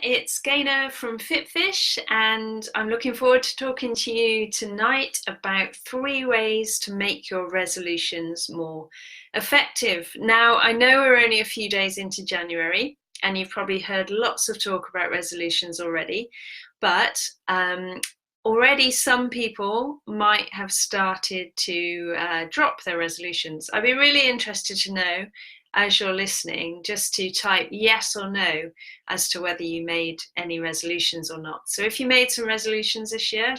It's Gaynor from FitFish, and I'm looking forward to talking to you tonight about 3 ways to make your resolutions more effective. Now, I know we're only a few days into January, and you've probably heard lots of talk about resolutions already, but already some people might have started to drop their resolutions. I'd be really interested to know, as you're listening, just to type yes or no as to whether you made any resolutions or not. So if you made some resolutions this year,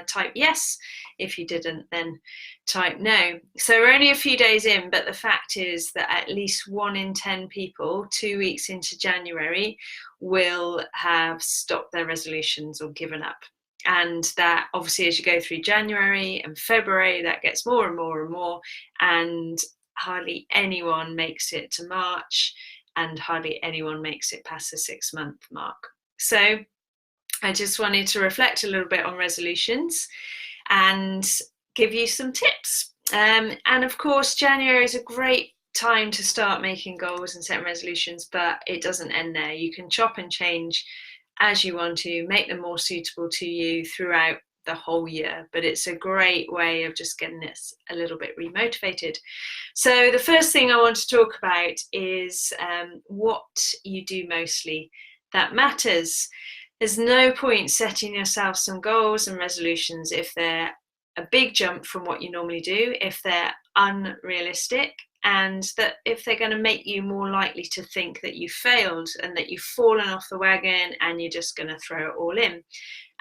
type yes. If you didn't, then type no. So we're only a few days in, but the fact is that at least 1 in 10 people 2 weeks into January will have stopped their resolutions or given up. And that obviously, as you go through January and February, that gets more and more and more. And hardly anyone makes it to March, and hardly anyone makes it past the 6-month mark. So I just wanted to reflect a little bit on resolutions and give you some tips. And of course, January is a great time to start making goals and setting resolutions, but it doesn't end there. You can chop and change as you want to, make them more suitable to you throughout the whole year, but it's a great way of just getting us a little bit remotivated. So the first thing I want to talk about is what you do mostly that matters. There's no point setting yourself some goals and resolutions if they're a big jump from what you normally do, if they're unrealistic, and that if they're going to make you more likely to think that you failed and that you've fallen off the wagon and you're just going to throw it all in.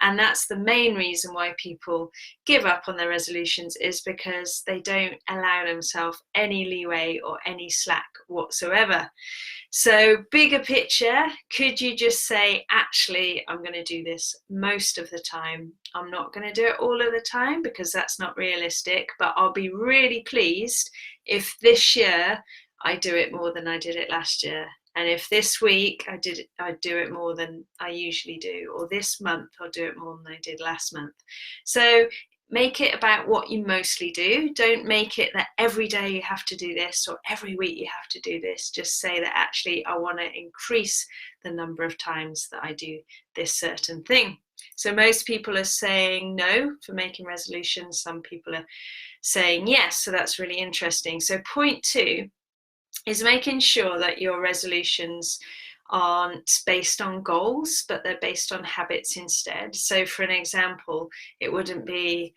And that's the main reason why people give up on their resolutions, is because they don't allow themselves any leeway or any slack whatsoever. So bigger picture, could you just say, actually, I'm going to do this most of the time. I'm not going to do it all of the time because that's not realistic, but I'll be really pleased if this year I do it more than I did it last year. And if this week I do it more than I usually do, or this month I'll do it more than I did last month. So make it about what you mostly do. Don't make it that every day you have to do this or every week you have to do this. Just say that actually I want to increase the number of times that I do this certain thing. So most people are saying no for making resolutions. Some people are saying yes. So that's really interesting. So point 2 is making sure that your resolutions aren't based on goals, but they're based on habits instead. So for an example, it wouldn't be,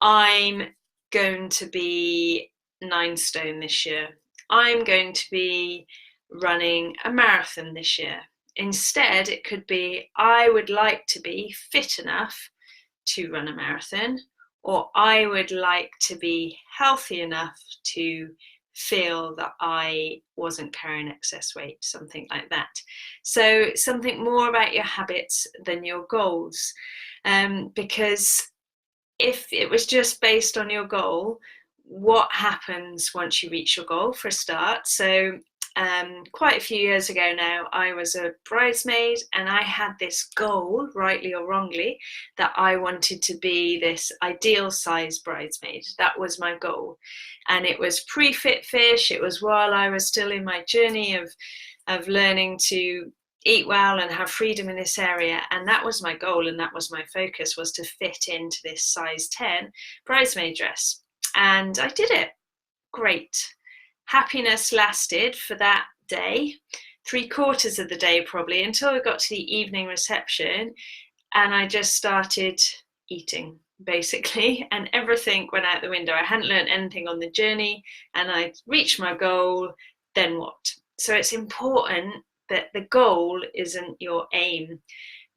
I'm going to be 9 stone this year. I'm going to be running a marathon this year. Instead, it could be, I would like to be fit enough to run a marathon, or I would like to be healthy enough to feel that I wasn't carrying excess weight, something like that. So something more about your habits than your goals, because if it was just based on your goal, what happens once you reach your goal, for a start? So quite a few years ago now, I was a bridesmaid and I had this goal, rightly or wrongly, that I wanted to be this ideal size bridesmaid. That was my goal. And it was pre-FitFish. It was while I was still in my journey of learning to eat well and have freedom in this area. And that was my goal, and that was my focus, was to fit into this size 10 bridesmaid dress. And I did it. Great. Happiness lasted for that day, 3/4 of the day probably, until we got to the evening reception, and I just started eating, basically, and everything went out the window. I hadn't learned anything on the journey, and I reached my goal. Then what? So it's important that the goal isn't your aim,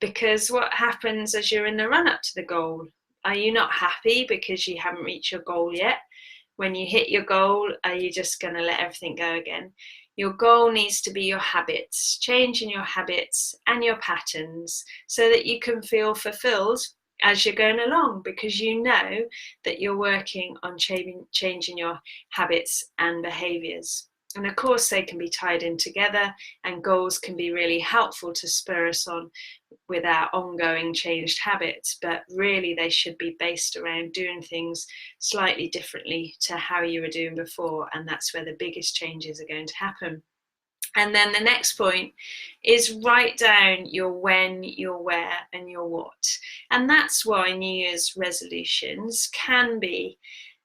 because what happens as you're in the run up to the goal? Are you not happy because you haven't reached your goal yet? When you hit your goal, are you just going to let everything go again? Your goal needs to be your habits, changing your habits and your patterns so that you can feel fulfilled as you're going along, because you know that you're working on changing your habits and behaviors. And of course, they can be tied in together, and goals can be really helpful to spur us on with our ongoing changed habits, but really they should be based around doing things slightly differently to how you were doing before, and that's where the biggest changes are going to happen. And then the next point is write down your when, your where, and your what. And that's why New Year's resolutions can be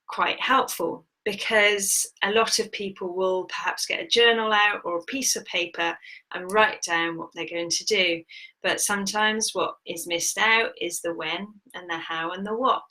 quite helpful, because a lot of people will perhaps get a journal out or a piece of paper and write down what they're going to do. But sometimes what is missed out is the when and the how and the what.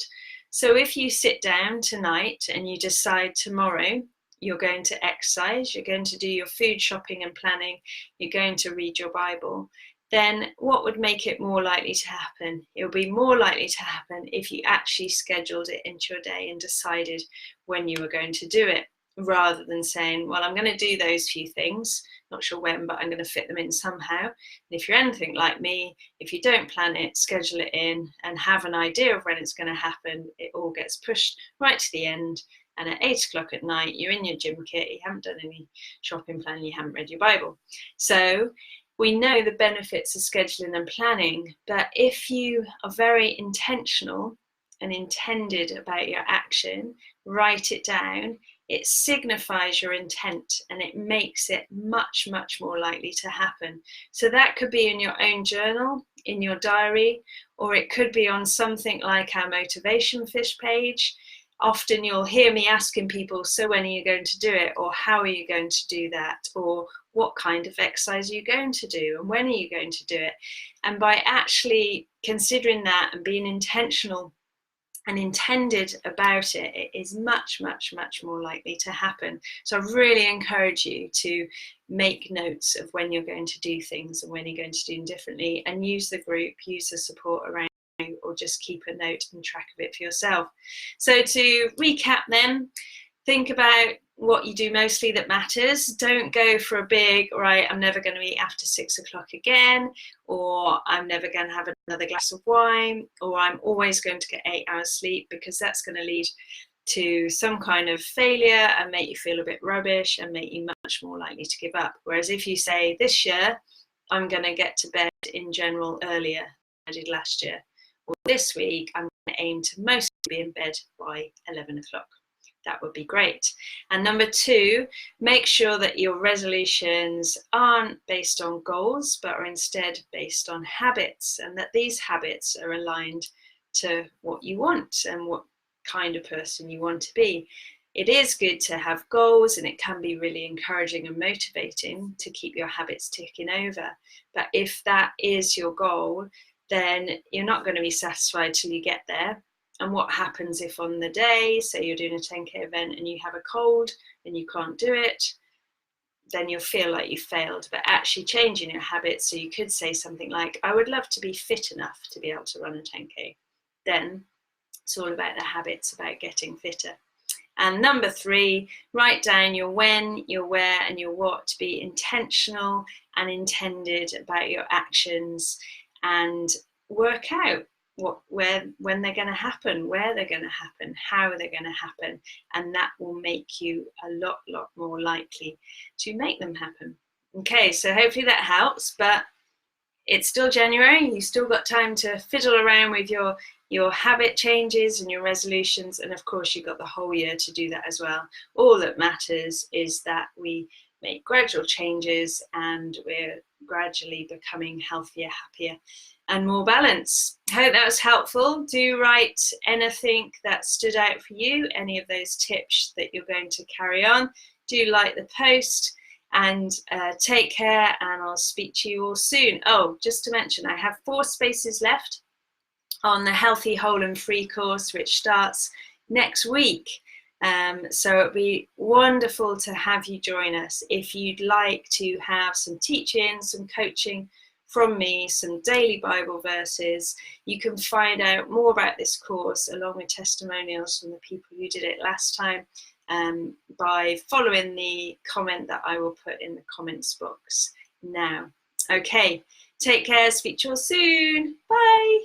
So if you sit down tonight and you decide tomorrow you're going to exercise, you're going to do your food shopping and planning, you're going to read your Bible, then what would make it more likely to happen? It would be more likely to happen if you actually scheduled it into your day and decided when you were going to do it, rather than saying, well, I'm going to do those few things, not sure when, but I'm going to fit them in somehow. And if you're anything like me, if you don't plan it, schedule it in, and have an idea of when it's going to happen, it all gets pushed right to the end. And at 8 o'clock at night, you're in your gym kit, you haven't done any shopping plan, you haven't read your Bible. So we know the benefits of scheduling and planning, but if you are very intentional and intended about your action, write it down, it signifies your intent and it makes it much, much more likely to happen. So that could be in your own journal, in your diary, or it could be on something like our Motivation Fish page. Often you'll hear me asking people, so when are you going to do it? Or how are you going to do that? Or what kind of exercise are you going to do? And when are you going to do it? And by actually considering that and being intentional and intended about it, it is much, much, much more likely to happen. So I really encourage you to make notes of when you're going to do things and when you're going to do them differently, and use the group, use the support around, or just keep a note and track of it for yourself. So to recap then, think about what you do mostly that matters. Don't go for a big, right, I'm never going to eat after 6 o'clock again, or I'm never going to have another glass of wine, or I'm always going to get 8 hours sleep, because that's going to lead to some kind of failure and make you feel a bit rubbish and make you much more likely to give up. Whereas if you say, this year, I'm going to get to bed in general earlier than I did last year, or this week, I'm going to aim to mostly be in bed by 11 o'clock. That would be great. And number 2, make sure that your resolutions aren't based on goals, but are instead based on habits, and that these habits are aligned to what you want and what kind of person you want to be. It is good to have goals, and it can be really encouraging and motivating to keep your habits ticking over. But if that is your goal, then you're not going to be satisfied till you get there. And what happens if on the day, say you're doing a 10K event and you have a cold and you can't do it, then you'll feel like you failed. But actually changing your habits, so you could say something like, I would love to be fit enough to be able to run a 10K. Then it's all about the habits, about getting fitter. And number 3, write down your when, your where, and your what, to be intentional and intended about your actions, and work out when they're going to happen, where they're going to happen, how they're going to happen, and that will make you a lot more likely to make them happen. Okay, so hopefully that helps, but it's still January, you've still got time to fiddle around with your habit changes and your resolutions, and of course you've got the whole year to do that as well. All that matters is that we make gradual changes and we're gradually becoming healthier, happier, and more balanced. I hope that was helpful. Do write anything that stood out for you, any of those tips that you're going to carry on. Do like the post, and take care, and I'll speak to you all soon. Oh, just to mention, I have 4 spaces left on the Healthy, Whole and Free course, which starts next week. So it'd be wonderful to have you join us. If you'd like to have some teaching, some coaching from me, some daily Bible verses, you can find out more about this course along with testimonials from the people who did it last time by following the comment that I will put in the comments box now. Okay, take care, speak to you all soon. Bye.